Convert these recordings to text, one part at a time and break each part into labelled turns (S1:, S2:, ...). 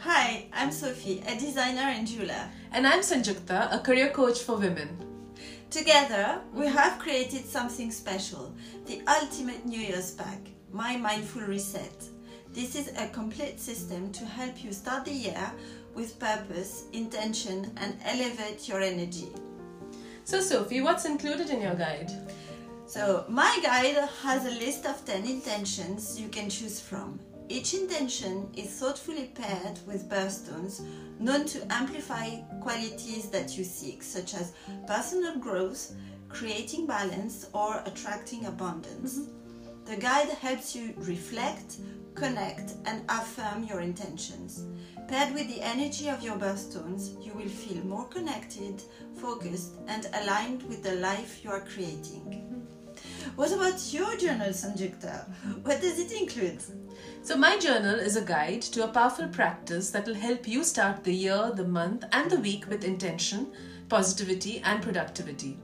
S1: Hi, I'm Sophie, a designer and jeweler.
S2: And I'm Sanjukta, a career coach for women.
S1: Together, we have created something special, the ultimate New Year's pack, My Mindful Reset. This is a complete system to help you start the year with purpose, intention, and elevate your energy.
S2: So Sophie, what's included in your guide?
S1: So, my guide has a list of 10 intentions you can choose from. Each intention is thoughtfully paired with birthstones known to amplify qualities that you seek, such as personal growth, creating balance, or attracting abundance. The guide helps you reflect, connect, and affirm your intentions. Paired with the energy of your birthstones, you will feel more connected, focused, and aligned with the life you are creating. What about your journal, Sanjukta? What does it include?
S2: So my journal is a guide to a powerful practice that will help you start the year, the month, and the week with intention, positivity, and productivity.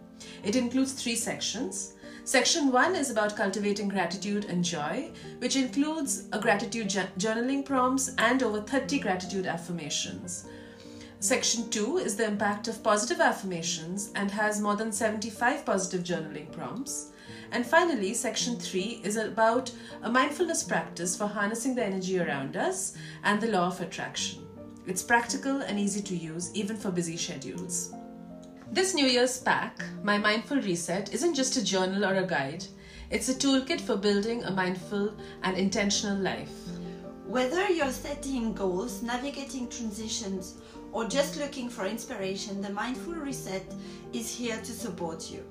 S2: It includes 3 sections. Section 1 is about cultivating gratitude and joy, which includes a gratitude journaling prompts and over 30 gratitude affirmations. Section 2 is the impact of positive affirmations and has more than 75 positive journaling prompts. And finally, Section 3 is about a mindfulness practice for harnessing the energy around us and the law of attraction. It's practical and easy to use even for busy schedules. This New Year's pack, My Mindful Reset, isn't just a journal or a guide. It's a toolkit for building a mindful and intentional life.
S1: Whether you're setting goals, navigating transitions, or just looking for inspiration, the Mindful Reset is here to support you.